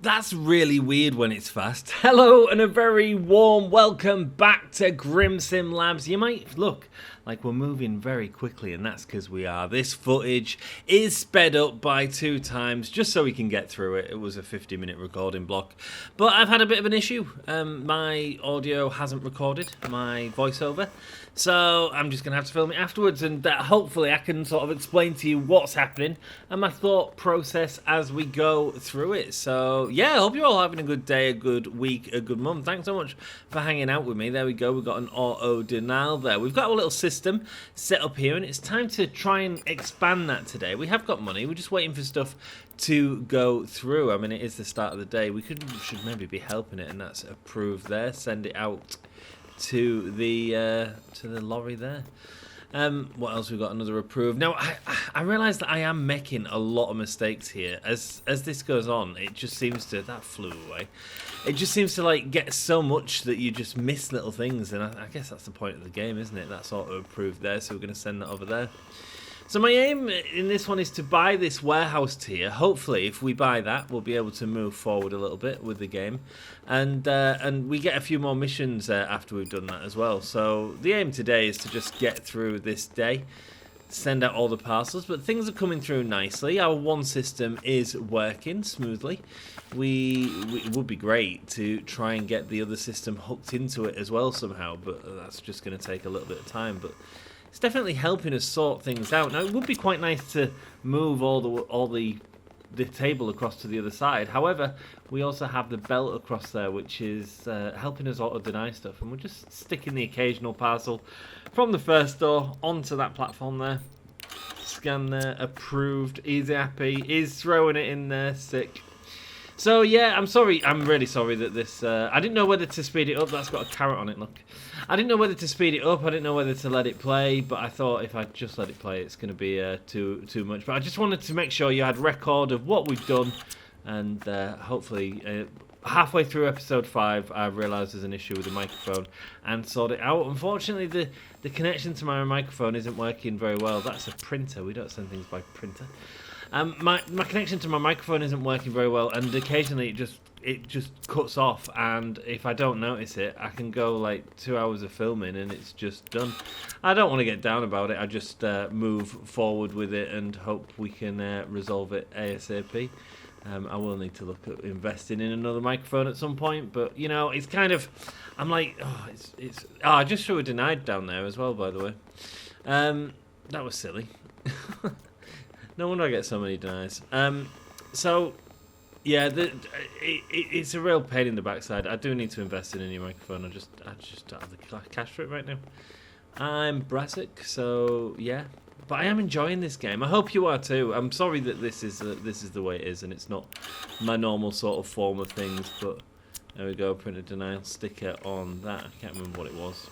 That's really weird when it's fast. Hello and a very warm welcome back to GrimSim Labs. You might look like we're moving very quickly, and that's because we are. This footage is sped up by 2 times just so we can get through it. It was a 50-minute recording block, but I've had a bit of an issue. My audio hasn't recorded, my voiceover, so I'm just going to have to film it afterwards, and hopefully I can sort of explain to you what's happening and my thought process as we go through it. So yeah, I hope you're all having a good day, a good week, a good month. Thanks so much for hanging out with me. There we go, we've got an auto denial there. We've got a little system set up here, and it's time to try and expand that today. We have got money, we're just waiting for stuff to go through. I mean, it is the start of the day. We should maybe be helping it, and that's approved there. Send it out to the lorry there. What else we got? Another approved. Now I realise that I am making a lot of mistakes here. As this goes on, it just seems to that flew away. It just seems to like get so much that you just miss little things, and I guess that's the point of the game, isn't it? That's auto approved there, so we're going to send that over there. So my aim in this one is to buy this warehouse tier. Hopefully, if we buy that, we'll be able to move forward a little bit with the game, and we get a few more missions after we've done that as well. So the aim today is to just get through this day, send out all the parcels, but things are coming through nicely. Our one system is working smoothly. It would be great to try and get the other system hooked into it as well somehow, but that's just going to take a little bit of time. But it's definitely helping us sort things out. Now, it would be quite nice to move all the table across to the other side. However, we also have the belt across there, which is helping us auto-deny stuff. And we're just sticking the occasional parcel from the first door onto that platform there. Scan there, approved, easy happy, is throwing it in there, sick. So yeah, I'm sorry. I'm really sorry that this. I didn't know whether to speed it up. That's got a carrot on it. Look, I didn't know whether to speed it up. I didn't know whether to let it play. But I thought if I just let it play, it's going to be too much. But I just wanted to make sure you had record of what we've done, and hopefully halfway through episode 5, I realised there's an issue with the microphone and sorted it out. Unfortunately, the connection to my microphone isn't working very well. That's a printer. We don't send things by printer. My connection to my microphone isn't working very well, and occasionally it just cuts off, and if I don't notice it, I can go like 2 hours of filming and it's just done. I don't want to get down about it. I just move forward with it and hope we can resolve it ASAP. I will need to look at investing in another microphone at some point, but you know, it's kind of, I'm like, I just threw a denied down there as well, by the way. That was silly. No wonder I get so many denies. So, yeah, it's a real pain in the backside. I do need to invest in a new microphone. I just don't have the cash for it right now. I'm Brassic, so yeah. But I am enjoying this game. I hope you are too. I'm sorry that this is the way it is, and it's not my normal sort of form of things. But there we go. Print a denial sticker on that. I can't remember what it was.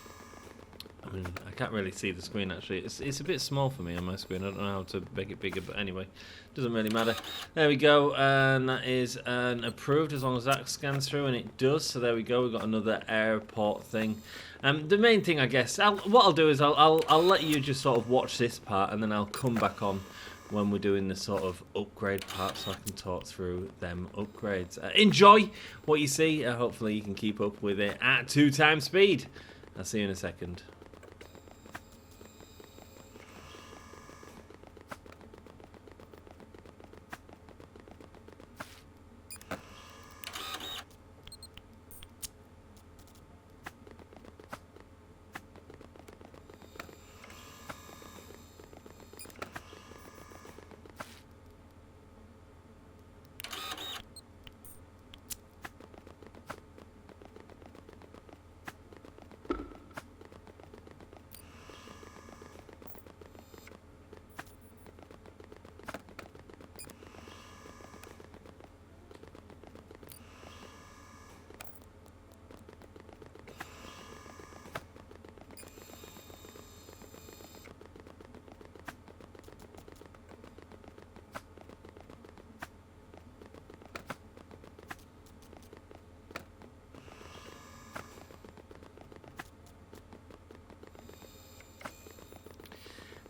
I mean, I can't really see the screen actually. It's a bit small for me on my screen. I don't know how to make it bigger, but anyway, doesn't really matter. There we go, and that is an approved as long as that scans through, and it does. So there we go. We've got another airport thing. The main thing, I guess, what I'll do is I'll let you just sort of watch this part, and then I'll come back on when we're doing the sort of upgrade part, so I can talk through them upgrades. Enjoy what you see. Hopefully, you can keep up with it at 2 times speed. I'll see you in a second.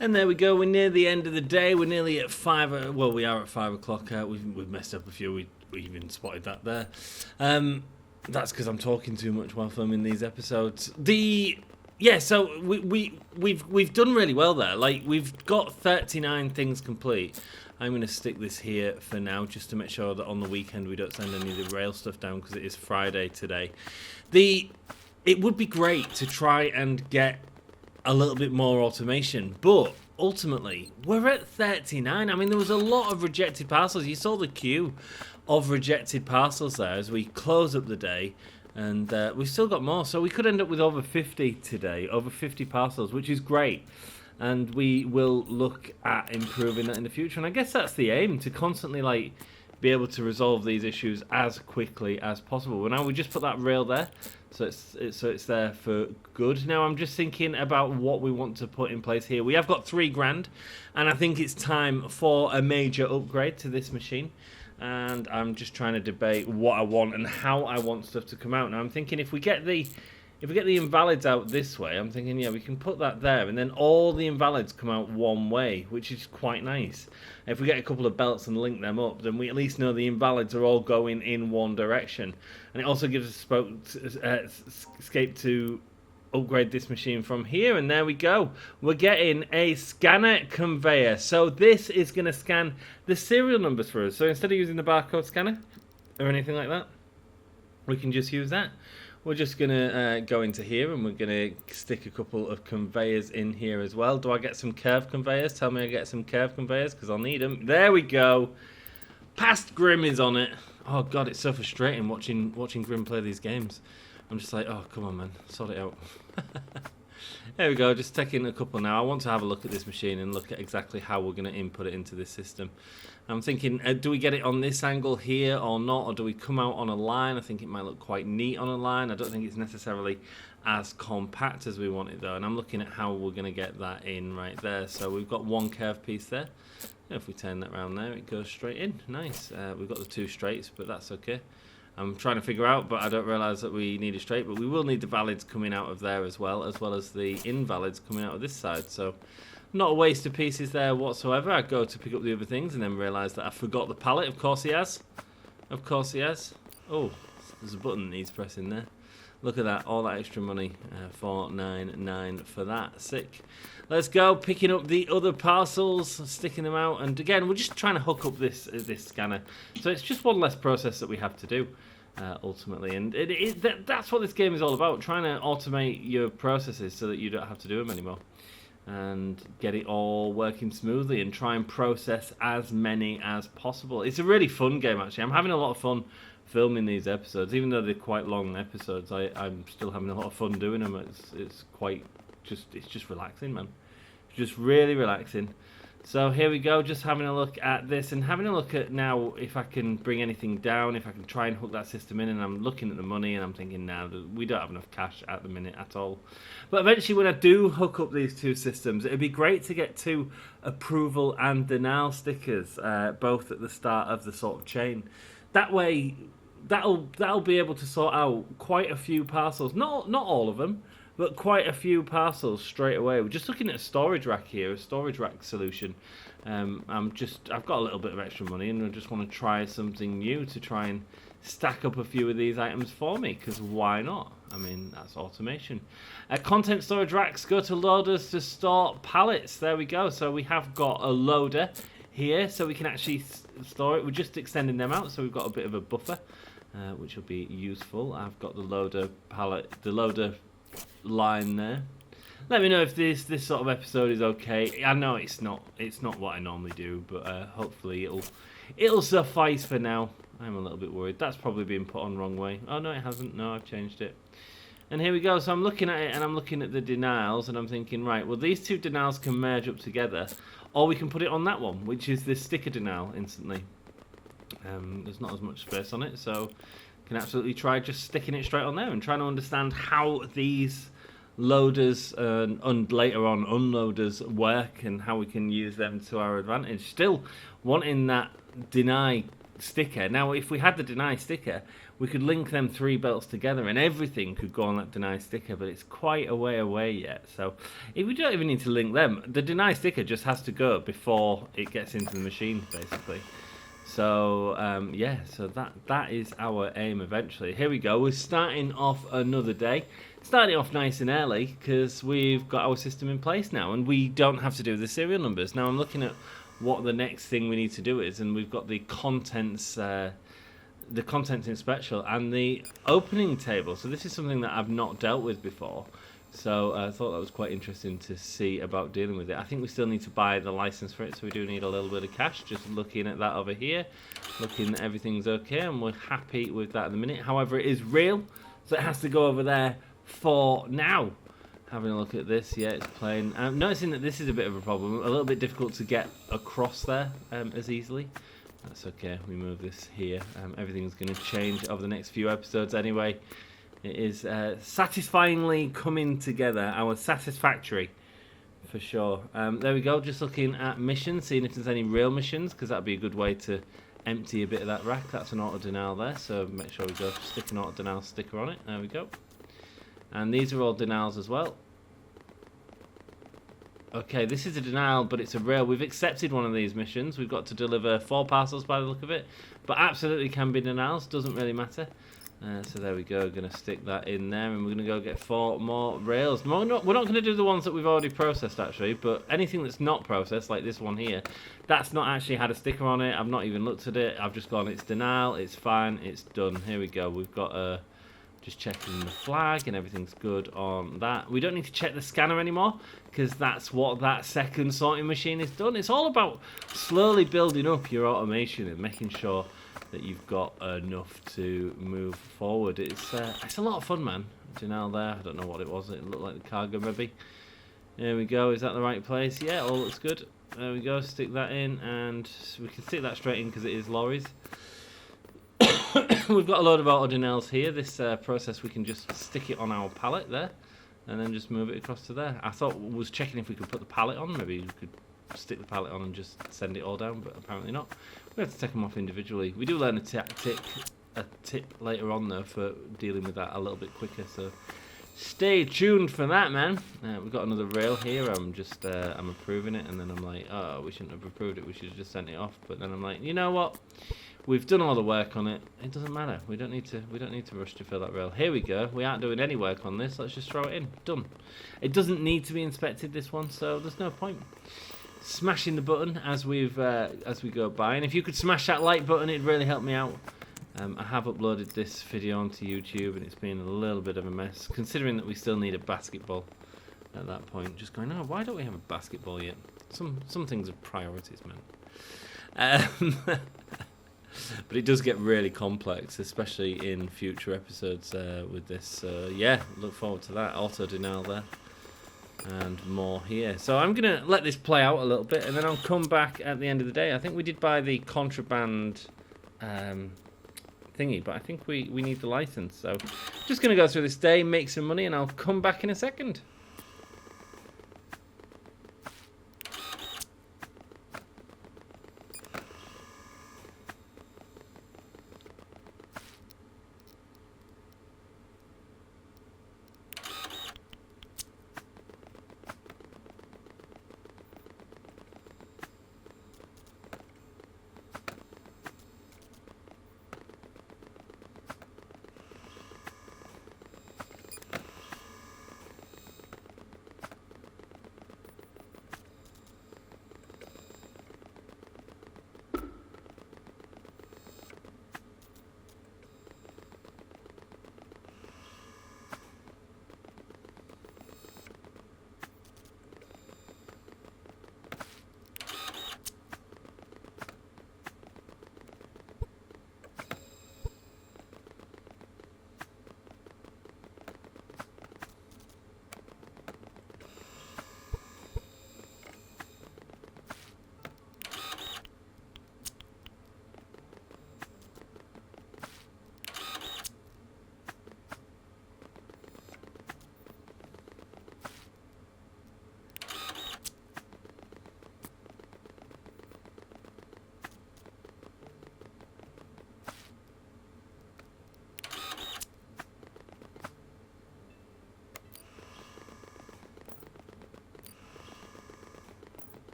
And there we go. We're near the end of the day. We're nearly at 5. Well, we are at 5 o'clock. We've messed up a few. We even spotted that there. That's because I'm talking too much while filming these episodes. So we've done really well there. Like, we've got 39 things complete. I'm going to stick this here for now, just to make sure that on the weekend we don't send any of the rail stuff down, because it is Friday today. It would be great to try and get a little bit more automation, but ultimately we're at 39. I mean, there was a lot of rejected parcels. You saw the queue of rejected parcels there as we close up the day, and we've still got more, so we could end up with over 50 today, over 50 parcels, which is great. And we will look at improving that in the future, and I guess that's the aim, to constantly be able to resolve these issues as quickly as possible. Well, now we just put that rail there, so it's there for good. Now I'm just thinking about what we want to put in place here. We have got $3,000, and I think it's time for a major upgrade to this machine. And I'm just trying to debate what I want and how I want stuff to come out. Now I'm thinking if we get the invalids out this way, I'm thinking, yeah, we can put that there, and then all the invalids come out one way, which is quite nice. If we get a couple of belts and link them up, then we at least know the invalids are all going in one direction. And it also gives us escape to upgrade this machine from here, and there we go. We're getting a scanner conveyor. So this is going to scan the serial numbers for us. So instead of using the barcode scanner or anything like that, we can just use that. We're just going to go into here, and we're going to stick a couple of conveyors in here as well. Do I get some curved conveyors? Tell me I get some curved conveyors, because I'll need them. There we go. Past Grim is on it. Oh god, it's so frustrating watching Grim play these games. I'm just like, oh, come on, man, sort it out. There we go, just taking a couple now. I want to have a look at this machine and look at exactly how we're going to input it into this system. I'm thinking, do we get it on this angle here or not, or do we come out on a line? I think it might look quite neat on a line. I don't think it's necessarily as compact as we want it, though, and I'm looking at how we're going to get that in right there. So we've got one curved piece there. If we turn that around there, it goes straight in. Nice. We've got the two straights, but that's okay. I'm trying to figure out, but I don't realise that we need a straight, but we will need the valids coming out of there as well as the invalids coming out of this side. So not a waste of pieces there whatsoever. I go to pick up the other things and then realise that I forgot the pallet. Of course he has. Of course he has. Oh, there's a button that needs pressing there. Look at that, all that extra money, $4.99 for that. Sick. Let's go, picking up the other parcels, sticking them out, and again, we're just trying to hook up this scanner. So it's just one less process that we have to do, ultimately, and that's what this game is all about, trying to automate your processes so that you don't have to do them anymore, and get it all working smoothly, and try and process as many as possible. It's a really fun game, actually. I'm having a lot of fun filming these episodes, even though they're quite long episodes. I'm still having a lot of fun doing them. It's just relaxing, man. It's just really relaxing. So here we go, just having a look at this and having a look at now if I can bring anything down, if I can try and hook that system in. And I'm looking at the money and I'm thinking, now we don't have enough cash at the minute at all. But eventually when I do hook up these two systems, it'd be great to get two approval and denial stickers, both at the start of the sort of chain. That way, that'll be able to sort out quite a few parcels. Not all of them, but quite a few parcels straight away. We're just looking at a storage rack here, a storage rack solution. I've got a little bit of extra money, and I just want to try something new to try and stack up a few of these items for me, because why not? I mean, that's automation. Content storage racks, go to loaders to store pallets. There we go. So we have got a loader here, so we can actually store it. We're just extending them out, so we've got a bit of a buffer, which will be useful. I've got the loader pallet, the loader line there. Let me know if this sort of episode is okay. I know it's not what I normally do, but hopefully it'll suffice for now. I'm a little bit worried. That's probably been put on wrong way. Oh no, it hasn't. No, I've changed it. And here we go. So I'm looking at it and I'm looking at the denials and I'm thinking, right, well, these two denials can merge up together, or we can put it on that one, which is the sticker denial instantly. There's not as much space on it, so can absolutely try just sticking it straight on there and trying to understand how these loaders and later on unloaders work and how we can use them to our advantage. Still wanting that deny sticker. Now, if we had the deny sticker, we could link them 3 belts together and everything could go on that deny sticker, but it's quite a way away yet. So if we don't even need to link them, the deny sticker just has to go before it gets into the machine, basically. So yeah, so that is our aim eventually. Here we go. We're starting off another day. Starting off nice and early because we've got our system in place now and we don't have to do the serial numbers. Now I'm looking at what the next thing we need to do is, and we've got the contents in special and the opening table. So this is something that I've not dealt with before. So I thought that was quite interesting to see about dealing with it. I think we still need to buy the license for it, so we do need a little bit of cash. Just looking at that over here, looking that everything's okay, and we're happy with that at the minute. However, it is real, so it has to go over there for now. Having a look at this, yeah, it's playing. I'm noticing that this is a bit of a problem, a little bit difficult to get across there as easily. That's okay, we move this here. Everything's going to change over the next few episodes anyway. It is satisfyingly coming together, our satisfactory, for sure. There we go, just looking at missions, seeing if there's any real missions, because that'd be a good way to empty a bit of that rack. That's an auto denial there, so make sure we go stick an auto denial sticker on it. There we go. And these are all denials as well. Okay, this is a denial, but it's a rail. We've accepted one of these missions. We've got to deliver 4 parcels by the look of it, but absolutely can be denials, doesn't really matter. So there we go, going to stick that in there, and we're going to go get 4 more rails. We're not going to do the ones that we've already processed, actually, but anything that's not processed, like this one here, that's not actually had a sticker on it. I've not even looked at it. I've just gone, it's denial, it's fine, it's done. Here we go. We've got just checking the flag, and everything's good on that. We don't need to check the scanner anymore, because that's what that second sorting machine is done. It's all about slowly building up your automation and making sure that you've got enough to move forward. It's a lot of fun, man. Denial there. I don't know what it was. It looked like the cargo, maybe. There we go. Is that the right place? Yeah, all looks good. There we go. Stick that in, and we can stick that straight in because it is lorries. We've got a load of auto denials here. This process, we can just stick it on our pallet there, and then just move it across to there. I was checking if we could put the pallet on. Maybe we could stick the pallet on and just send it all down, but apparently not. We have to take them off individually. We do learn a tip later on though for dealing with that a little bit quicker, so stay tuned for that, man. We've got another rail here. I'm approving it, and then I'm like, oh, we shouldn't have approved it, we should have just sent it off. But then I'm like, you know what, we've done all the work on it, it doesn't matter, we don't need to rush to fill that rail. Here we go, we aren't doing any work on this, let's just throw it in, done. It doesn't need to be inspected, this one, so there's no point smashing the button as we go by. And if you could smash that like button, it'd really help me out. I have uploaded this video onto YouTube, and it's been a little bit of a mess, considering that we still need a basketball at that point. Just going, oh, why don't we have a basketball yet? Some things are priorities, man. But it does get really complex, especially in future episodes with this. Yeah, look forward to that. Auto denial there. And more here. So I'm going to let this play out a little bit, and then I'll come back at the end of the day. I think we did buy the contraband thingy, but I think we need the license. So just going to go through this day, make some money, and I'll come back in a second.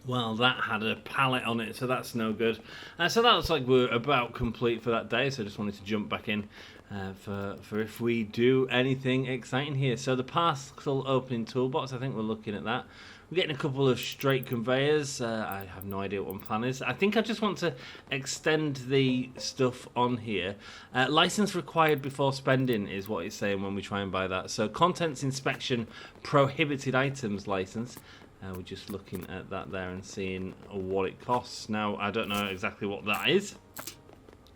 Well, that had a pallet on it, so that's no good. So that looks like we're about complete for that day, so I just wanted to jump back in for if we do anything exciting here. So the parcel opening toolbox, I think we're looking at that. We're getting a couple of straight conveyors. I have no idea what my plan is. I think I just want to extend the stuff on here. License required before spending is what it's saying when we try and buy that. So contents inspection prohibited items license. We're just looking at that there and seeing what it costs. Now, I don't know exactly what that is.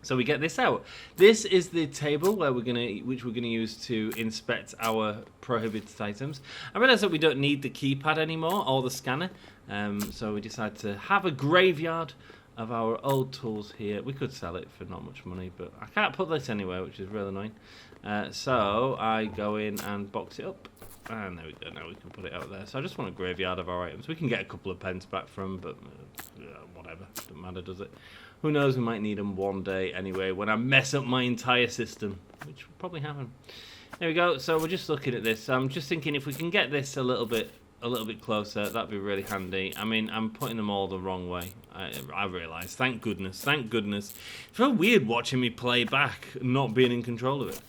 So we get this out. This is the table which we're gonna use to inspect our prohibited items. I realise that we don't need the keypad anymore or the scanner, so we decided to have a graveyard of our old tools here. We could sell it for not much money, but I can't put this anywhere, which is really annoying. So I go in and box it up. And there we go, now we can put it out there. So I just want a graveyard of our items. We can get a couple of pence back from, but whatever, doesn't matter, does it? Who knows, we might need them one day anyway, when I mess up my entire system, which will probably happen. There we go, so we're just looking at this. I'm just thinking if we can get this a little bit closer, that'd be really handy. I mean, I'm putting them all the wrong way. I realise, thank goodness. It's very weird watching me play back, not being in control of it.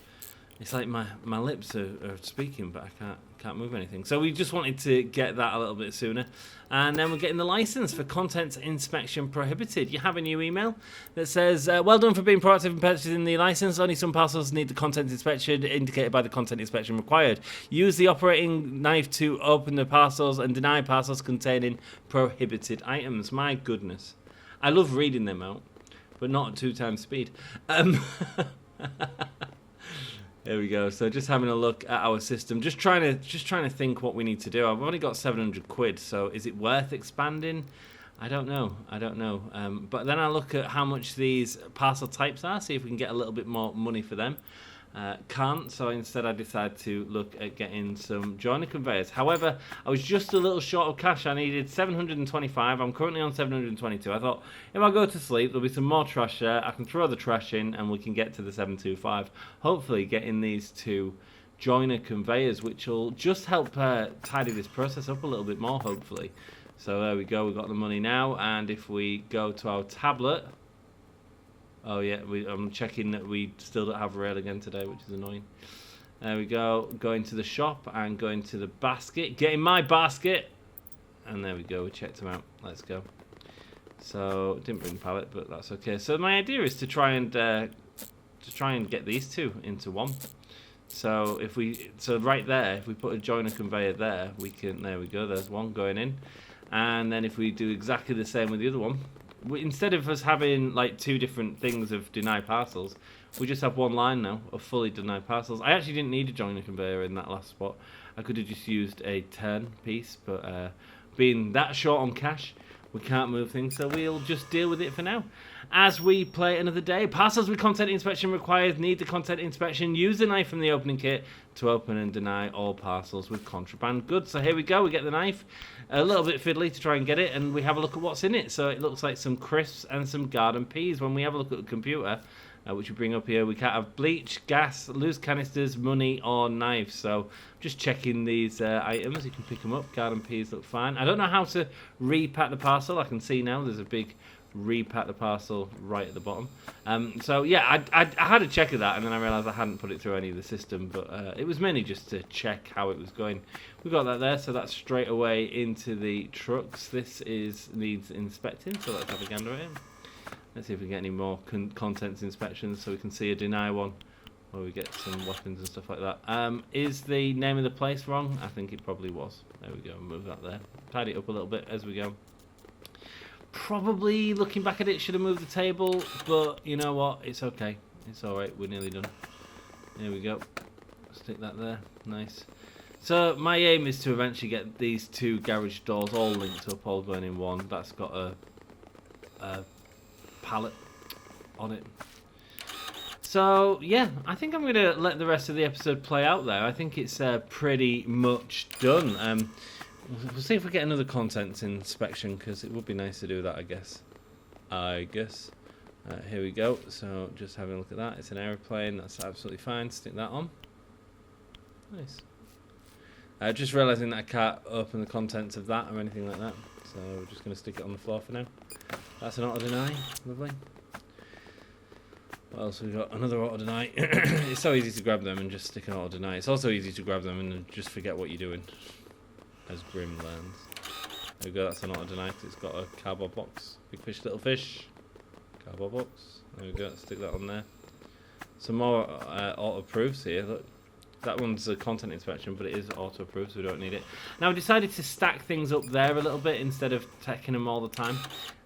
It's like my lips are speaking, but I can't move anything. So we just wanted to get that a little bit sooner. And then we're getting the license for content inspection prohibited. You have a new email that says, well done for being proactive in purchasing the license. Only some parcels need the content inspection indicated by the content inspection required. Use the operating knife to open the parcels and deny parcels containing prohibited items. My goodness. I love reading them out, but not at 2 times speed. There we go. So just having a look at our system, just trying to think what we need to do. I've only got 700 quid, so is it worth expanding? I don't know. But then I look at how much these parcel types are, see if we can get a little bit more money for them. Can't, so instead I decided to look at getting some joiner conveyors. However, I was just a little short of cash. I needed 725. I'm currently on 722. I thought if I go to sleep, there'll be some more trash there. I can throw the trash in and we can get to the 725. Hopefully getting these 2 joiner conveyors, which will just help tidy this process up a little bit more, hopefully. So there we go, we've got the money now, and if we go to our tablet, oh yeah, I'm checking that we still don't have rail again today, which is annoying. There we go, going to the shop and going to the basket, getting my basket, and there we go, we checked them out. Let's go. So didn't bring the pallet, but that's okay. So my idea is to try and get these 2 into one. So right there, if we put a joiner conveyor there, we can. There we go. There's one going in, and then if we do exactly the same with the other one. Instead of us having like 2 different things of deny parcels, we just have one line now of fully denied parcels. I actually didn't need a joiner conveyor in that last spot. I could have just used a turn piece, but being that short on cash, we can't move things, so we'll just deal with it for now. As we play another day, parcels with content inspection required need the content inspection. Use the knife from the opening kit to open and deny all parcels with contraband goods. So here we go, we get the knife. A little bit fiddly to try and get it, and we have a look at what's in it. So it looks like some crisps and some garden peas. When we have a look at the computer, which we bring up here, we can't have bleach, gas, loose canisters, money, or knives. So just checking these items. You can pick them up. Garden peas look fine. I don't know how to repack the parcel. I can see now there's a big repack the parcel right at the bottom. So yeah, I had a check of that, and then I realised I hadn't put it through any of the system, but it was mainly just to check how it was going. We got that there, so that's straight away into the trucks. This needs inspecting, so let's have a gander at it. Let's see if we get any more contents inspections, so we can see a deny one, where we get some weapons and stuff like that. Is the name of the place wrong? I think it probably was. There we go, move that there. Tidy it up a little bit as we go. Probably, looking back at it, should have moved the table, but you know what? It's okay. It's alright, we're nearly done. There we go. Stick that there. Nice. So, my aim is to eventually get these 2 garage doors all linked up, all going in one. That's got a pallet on it. So, yeah, I think I'm going to let the rest of the episode play out there. I think it's pretty much done. We'll see if we get another contents inspection, because it would be nice to do that, I guess. Here we go. So just having a look at that. It's an aeroplane. That's absolutely fine. Stick that on. Nice. Just realising that I can't open the contents of that or anything like that. So we're just going to stick it on the floor for now. That's an auto deny. Lovely. What else have we got? Another auto deny. It's so easy to grab them and just stick an auto deny. It's also easy to grab them and just forget what you're doing, as Grim learns. There we go, that's an auto deny. It's got a cardboard box. Big fish, little fish. Cardboard box. There we go, stick that on there. Some more auto proofs here. Look, that one's a content inspection, but it is auto proof, so we don't need it. Now we decided to stack things up there a little bit instead of taking them all the time,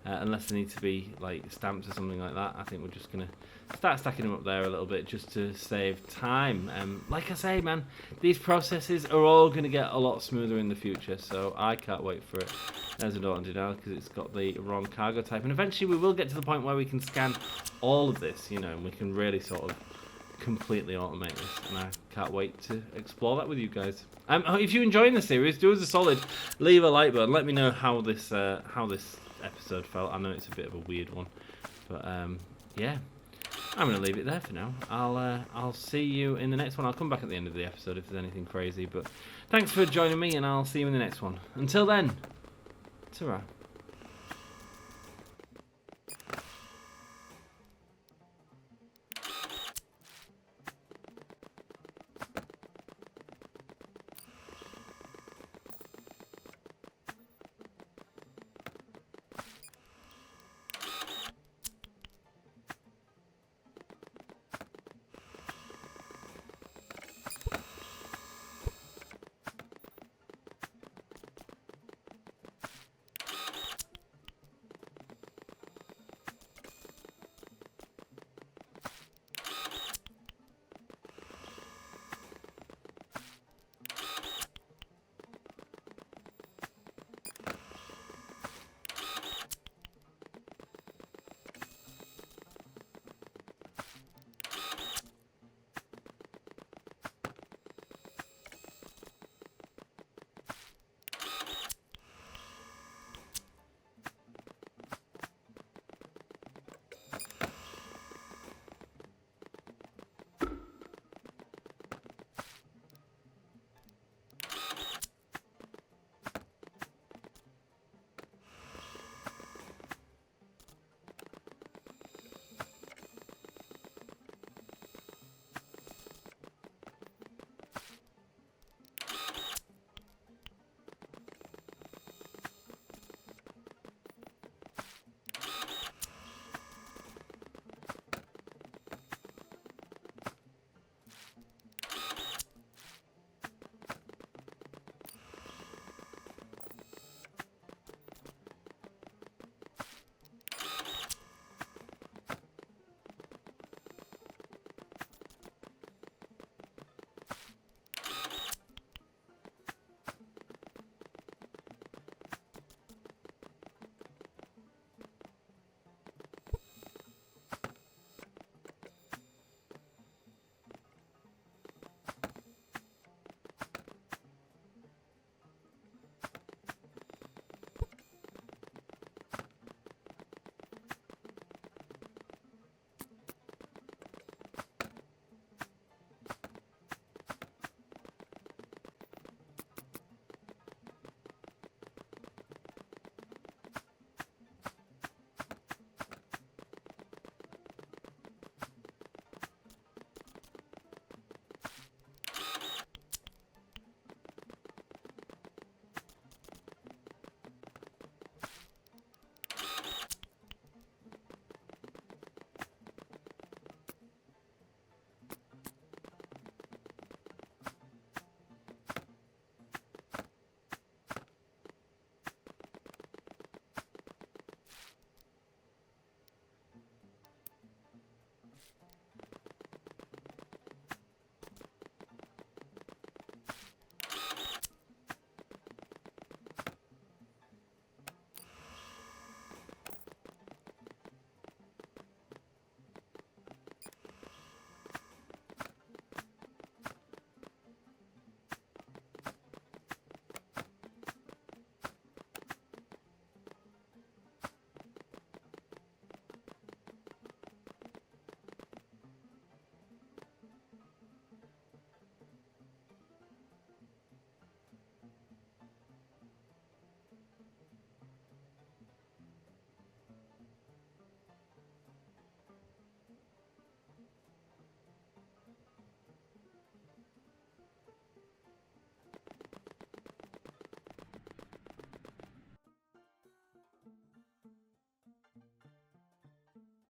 unless they need to be like stamped or something like that. I think we're just gonna start stacking them up there a little bit just to save time. Like I say, man, these processes are all gonna get a lot smoother in the future, so I can't wait for it. There's an auto deny because it's got the wrong cargo type, and eventually we will get to the point where we can scan all of this, you know, and we can really sort of completely automate this, and I can't wait to explore that with you guys. If you're enjoying the series, do us a solid, leave a like button, let me know how this episode felt. I know it's a bit of a weird one, but yeah, I'm gonna leave it there for now. I'll see you in the next one. I'll come back at the end of the episode if there's anything crazy, but thanks for joining me, and I'll see you in the next one. Until then, ta-ra.